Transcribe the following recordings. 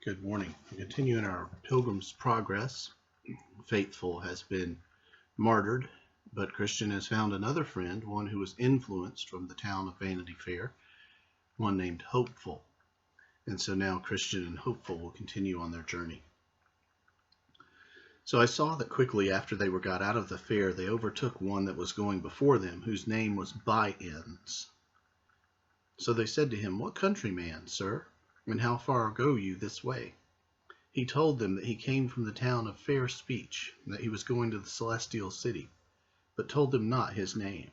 Good morning. We continue in our Pilgrim's Progress. Faithful has been martyred, but Christian has found another friend, one who was influenced from the town of Vanity Fair, one named Hopeful. And so now Christian and Hopeful will continue on their journey. So I saw that quickly after they were got out of the fair, they overtook one that was going before them, whose name was By-ends. So they said to him, "What countryman, sir? And how far go you this way?" He told them that he came from the town of Fair Speech, and that he was going to the Celestial City, but told them not his name.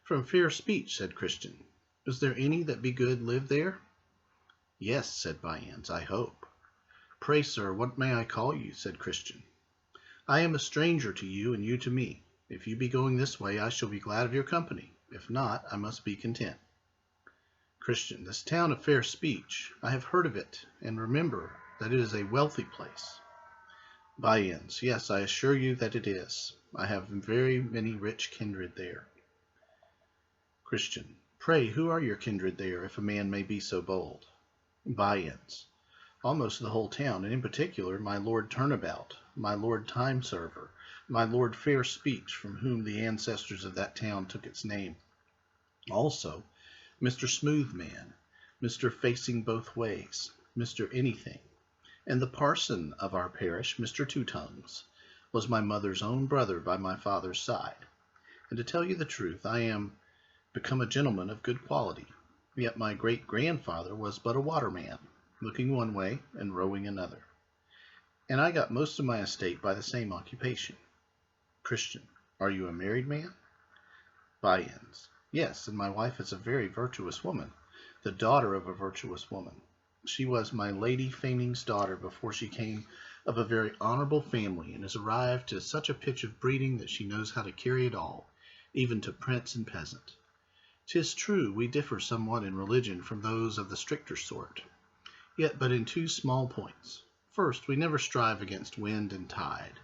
"From Fair Speech," said Christian. "Is there any that be good live there?" "Yes," said By-ends, "I hope." "Pray, sir, what may I call you?" said Christian. "I am a stranger to you, and you to me. If you be going this way, I shall be glad of your company. If not, I must be content." Christian, "This town of Fair Speech, I have heard of it, and remember that it is a wealthy place." By-ends, "Yes, I assure you that it is. I have very many rich kindred there." Christian, "Pray, who are your kindred there, if a man may be so bold?" By-ends, "Almost the whole town, and in particular my Lord Turnabout, my Lord Timeserver, my Lord Fair Speech, from whom the ancestors of that town took its name. Also Mr. Smoothman, Mr. Facing Both Ways, Mr. Anything, and the parson of our parish, Mr. Two Tongues, was my mother's own brother by my father's side. And to tell you the truth, I am become a gentleman of good quality. Yet my great-grandfather was but a waterman, looking one way and rowing another. And I got most of my estate by the same occupation." Christian, "Are you a married man?" By-ends, "Yes, and my wife is a very virtuous woman, the daughter of a virtuous woman. She was my Lady Faming's daughter before she came of a very honorable family, and has arrived to such a pitch of breeding that she knows how to carry it all, even to prince and peasant. 'Tis true we differ somewhat in religion from those of the stricter sort, yet but in two small points. First, we never strive against wind and tide.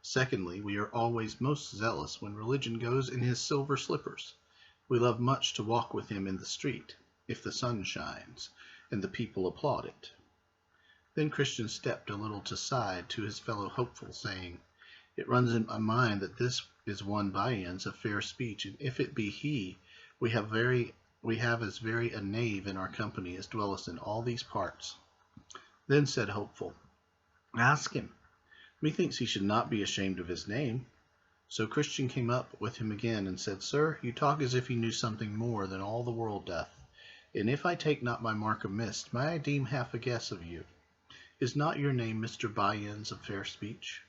Secondly, we are always most zealous when religion goes in his silver slippers. We love much to walk with him in the street, if the sun shines, and the people applaud it." Then Christian stepped a little to side to his fellow Hopeful, saying, "It runs in my mind that this is one By-ends of Fair Speech, and if it be he, we have as very a knave in our company as dwelleth in all these parts." Then said Hopeful, "Ask him. Methinks he should not be ashamed of his name." So Christian came up with him again, and said, "Sir, you talk as if you knew something more than all the world doth, and if I take not my mark amiss, may I deem half a guess of you. Is not your name Mr. By-ends of Fair Speech?"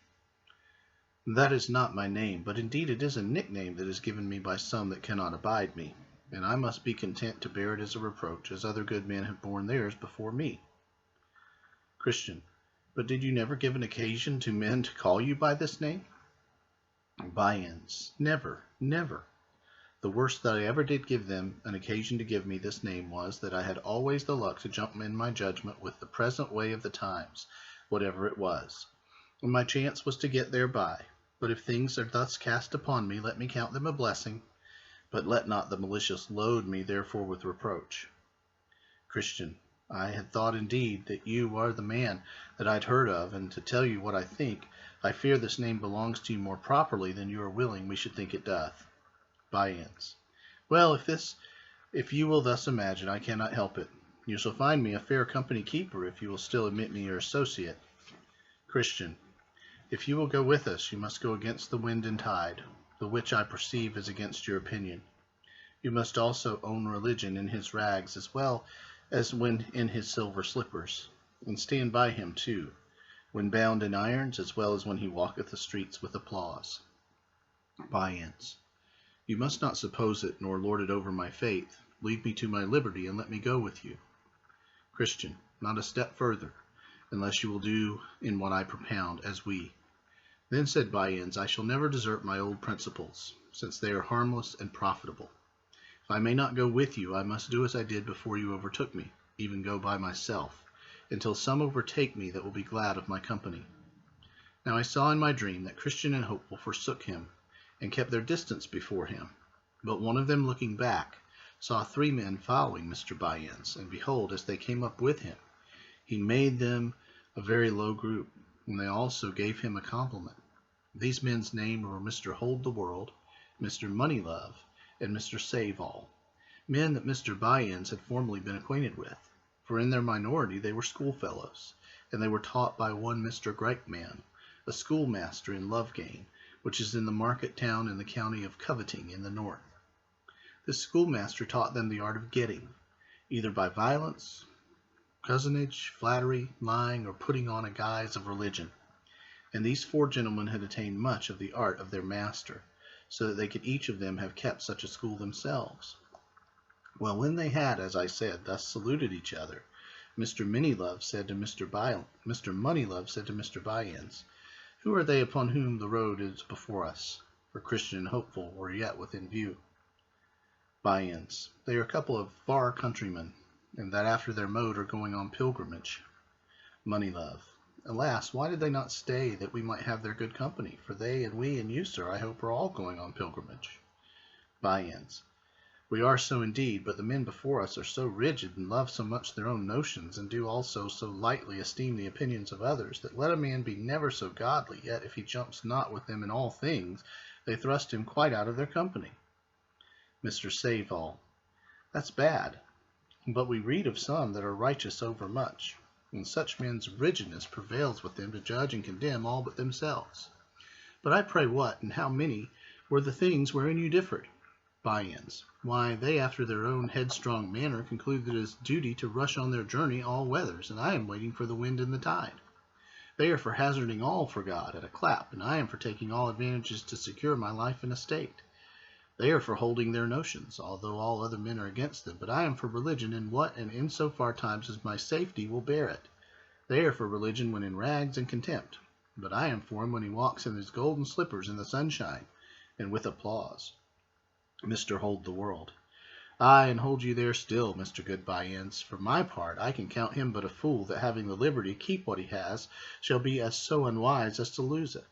"That is not my name, but indeed it is a nickname that is given me by some that cannot abide me, and I must be content to bear it as a reproach, as other good men have borne theirs before me." Christian, "But did you never give an occasion to men to call you by this name?" By-ends, "Never, never. The worst that I ever did give them an occasion to give me this name was, that I had always the luck to jump in my judgment with the present way of the times, whatever it was, and my chance was to get thereby. But if things are thus cast upon me, let me count them a blessing, but let not the malicious load me therefore with reproach." Christian, "I had thought indeed that you are the man that I'd heard of, and to tell you what I think, I fear this name belongs to you more properly than you are willing we should think it doth." By-ends, "Well, if you will thus imagine, I cannot help it. You shall find me a fair company keeper, if you will still admit me your associate." Christian, "If you will go with us, you must go against the wind and tide, the which I perceive is against your opinion. You must also own religion in his rags as well as when in his silver slippers, and stand by him too, when bound in irons, as well as when he walketh the streets with applause." By-ends, "You must not suppose it, nor lord it over my faith. Leave me to my liberty, and let me go with you." Christian, "Not a step further, unless you will do in what I propound, as we." Then said By-ends, "I shall never desert my old principles, since they are harmless and profitable. If I may not go with you, I must do as I did before you overtook me, even go by myself, until some overtake me that will be glad of my company." Now I saw in my dream that Christian and Hopeful forsook him, and kept their distance before him. But one of them, looking back, saw 3 men following Mr. By-ends, and behold, as they came up with him, He made them a very low group, and they also gave him a compliment. These men's names were Mr. Hold the World, Mr. Moneylove, and Mr. Save All, men that Mr. Bunyan had formerly been acquainted with, for in their minority they were schoolfellows, and they were taught by one Mr. Greightman, a schoolmaster in Loughgane, which is in the market town in the county of Coveting in the north. This schoolmaster taught them the art of getting, either by violence, cozenage, flattery, lying, or putting on a guise of religion. And these 4 gentlemen had attained much of the art of their master, so that they could each of them have kept such a school themselves. Well, when they had, as I said, thus saluted each other, Mr. Moneylove said to Mr. Bunyan, "Who are they upon whom the road is before us? For Christian and hopeful were yet within view." Bunyan, "They are a couple of far countrymen, and that after their mode are going on pilgrimage." Moneylove, "Alas, why did they not stay that we might have their good company? For they and we and you, sir, I hope, are all going on pilgrimage." Bunyan, "We are so indeed, but the men before us are so rigid, and love so much their own notions, and do also so lightly esteem the opinions of others, that let a man be never so godly, yet if he jumps not with them in all things, they thrust him quite out of their company." Mr. Save All, "That's bad, but we read of some that are righteous overmuch, and such men's rigidness prevails with them to judge and condemn all but themselves. But I pray what, and how many, were the things wherein you differed?" Bunyan, "Why, they after their own headstrong manner conclude that it is duty to rush on their journey all weathers, and I am waiting for the wind and the tide. They are for hazarding all for God at a clap, and I am for taking all advantages to secure my life and estate. They are for holding their notions, although all other men are against them, but I am for religion in what and in so far times as my safety will bear it. They are for religion when in rags and contempt, but I am for him when he walks in his golden slippers in the sunshine, and with applause." Mr. Hold the World, "Ay, and hold you there still, Mr. Good Bunyan. For my part, I can count him but a fool that having the liberty to keep what he has, shall be as so unwise as to lose it.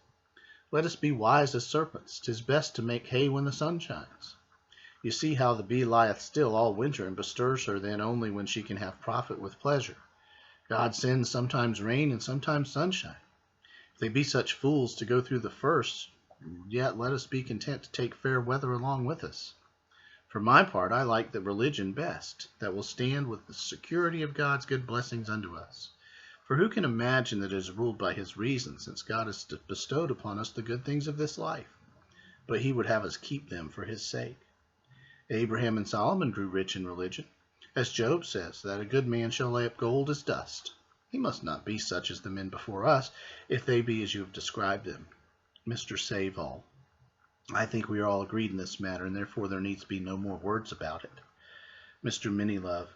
Let us be wise as serpents. 'Tis best to make hay when the sun shines. You see how the bee lieth still all winter, and bestirs her then only when she can have profit with pleasure. God sends sometimes rain and sometimes sunshine. If they be such fools to go through the first, yet let us be content to take fair weather along with us. For my part, I like the religion best, that will stand with the security of God's good blessings unto us. For who can imagine that it is ruled by his reason, since God has bestowed upon us the good things of this life? But he would have us keep them for his sake. Abraham and Solomon grew rich in religion. As Job says, that a good man shall lay up gold as dust. He must not be such as the men before us, if they be as you have described them." Mr. Save All, "I think we are all agreed in this matter, and therefore there needs be no more words about it." Mr. Moneylove,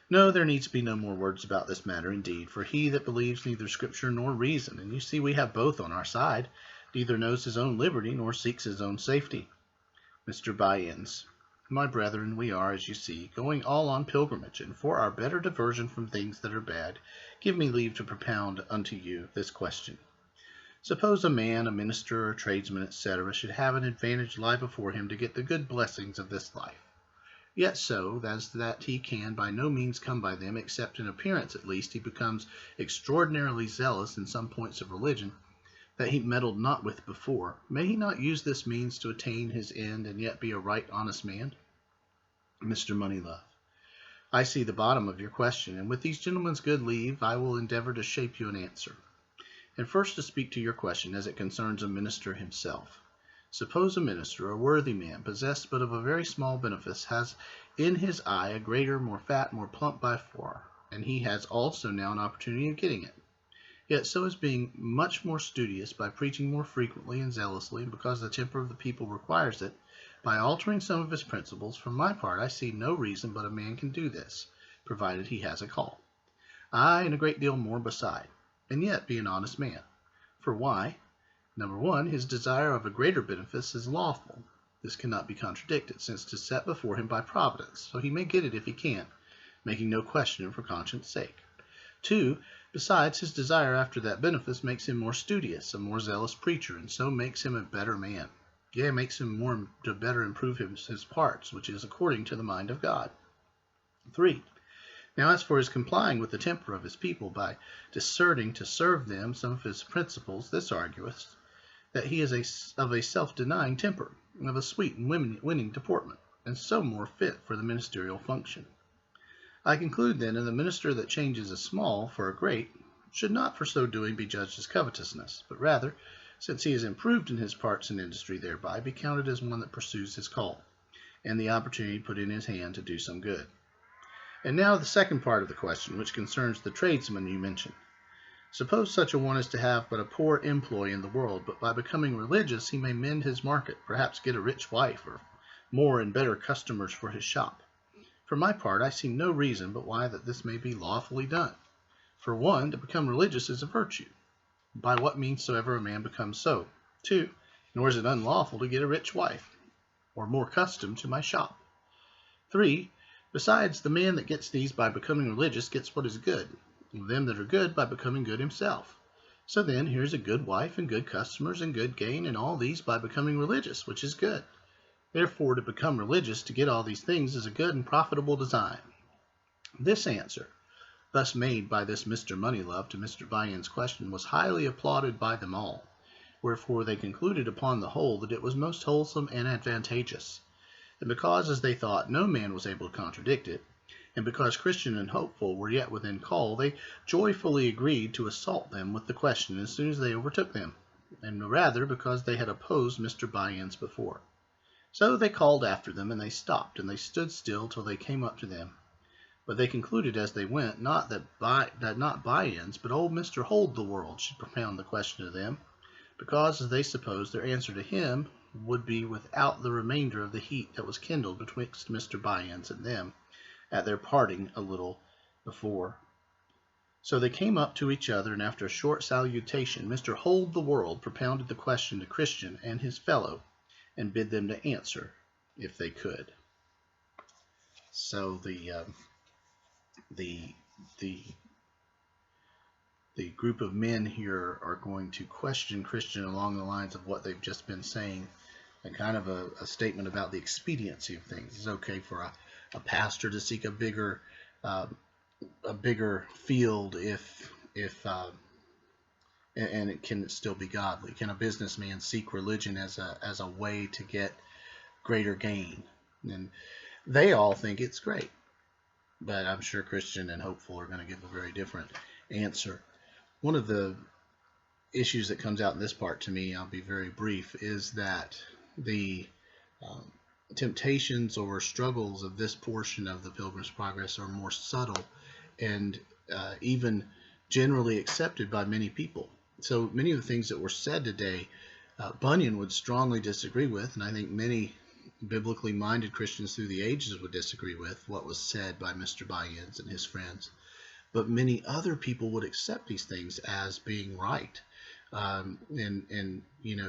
"No, there needs be no more words about this matter indeed, for he that believes neither scripture nor reason, and you see we have both on our side, neither knows his own liberty nor seeks his own safety." Mr. Bunyan, "My brethren, we are, as you see, going all on pilgrimage, and for our better diversion from things that are bad, give me leave to propound unto you this question. Suppose a man, a minister, or a tradesman, etc., should have an advantage lie before him to get the good blessings of this life, yet so as that he can by no means come by them, except in appearance at least he becomes extraordinarily zealous in some points of religion that he meddled not with before. May he not use this means to attain his end, and yet be a right honest man?" Mr. Moneylove, "I see the bottom of your question, and with these gentlemen's good leave I will endeavor to shape you an answer. And first to speak to your question as it concerns a minister himself. Suppose a minister, a worthy man, possessed but of a very small benefice, has in his eye a greater, more fat, more plump by far, and he has also now an opportunity of getting it. Yet so is being much more studious by preaching more frequently and zealously, and because the temper of the people requires it, by altering some of his principles. For my part, I see no reason but a man can do this, provided he has a call. Aye, and a great deal more beside, and yet be an honest man. For why? Number 1, his desire of a greater benefice is lawful. This cannot be contradicted, since 'tis set before him by providence, so he may get it if he can, making no question for conscience sake. 2, besides, his desire after that benefice makes him more studious, a more zealous preacher, and so makes him a better man. Yea, makes him more to better improve his parts, which is according to the mind of God. 3, Now as for his complying with the temper of his people by discerning to serve them some of his principles, this argueth that he is of a self-denying temper, and of a sweet and winning deportment, and so more fit for the ministerial function. I conclude then, that the minister that changes a small for a great should not for so doing be judged as covetousness, but rather, since he is improved in his parts and industry thereby, be counted as one that pursues his call, and the opportunity put in his hand to do some good. And now the second part of the question, which concerns the tradesman you mentioned. Suppose such a one is to have but a poor employ in the world, but by becoming religious he may mend his market, perhaps get a rich wife, or more and better customers for his shop. For my part, I see no reason but why that this may be lawfully done. For one, to become religious is a virtue, by what means soever a man becomes so. 2, nor is it unlawful to get a rich wife, or more custom to my shop. 3, besides, the man that gets these by becoming religious gets what is good, and them that are good by becoming good himself. So then, here's a good wife, and good customers, and good gain, and all these by becoming religious, which is good. Therefore, to become religious, to get all these things, is a good and profitable design. This answer, thus made by this Mr. Moneylove to Mr. Bunyan's question, was highly applauded by them all, wherefore they concluded upon the whole that it was most wholesome and advantageous. And because, as they thought, no man was able to contradict it, and because Christian and Hopeful were yet within call, they joyfully agreed to assault them with the question as soon as they overtook them, and rather because they had opposed Mr. Bunyan's before. So they called after them, and they stopped, and they stood still till they came up to them. But they concluded as they went, not not Bunyan's, but old Mr. Hold the World should propound the question to them, because, as they supposed, their answer to him would be without the remainder of the heat that was kindled betwixt Mr. Bunyan's and them at their parting a little before. So they came up to each other, and after a short salutation, Mr. Hold the World propounded the question to Christian and his fellow, and bid them to answer if they could. So the group of men here are going to question Christian along the lines of what they've just been saying, and kind of a statement about the expediency of things. It's okay for a pastor to seek a bigger field if and it can still be godly. Can a businessman seek religion as a way to get greater gain? And they all think it's great, but I'm sure Christian and Hopeful are going to give a very different answer. One of the issues that comes out in this part to me, I'll be very brief, is that the temptations or struggles of this portion of the Pilgrim's Progress are more subtle and even generally accepted by many people. So many of the things that were said today, Bunyan would strongly disagree with, and I think many biblically minded Christians through the ages would disagree with what was said by Mr. Bunyan and his friends. But many other people would accept these things as being right and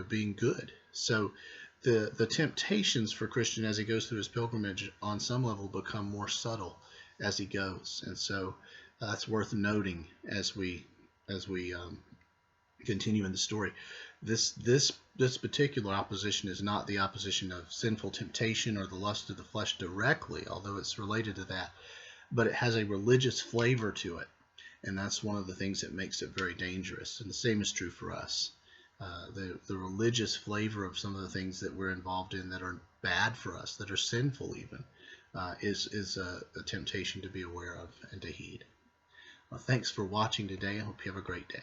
being good. So the temptations for Christian as he goes through his pilgrimage on some level become more subtle as he goes, and so that's worth noting as we continue in the story. This particular opposition is not the opposition of sinful temptation or the lust of the flesh directly, although it's related to that, but it has a religious flavor to it, and that's one of the things that makes it very dangerous. And the same is true for us. The religious flavor of some of the things that we're involved in that are bad for us, that are sinful even, is a temptation to be aware of and to heed. Well, thanks for watching today. I hope you have a great day.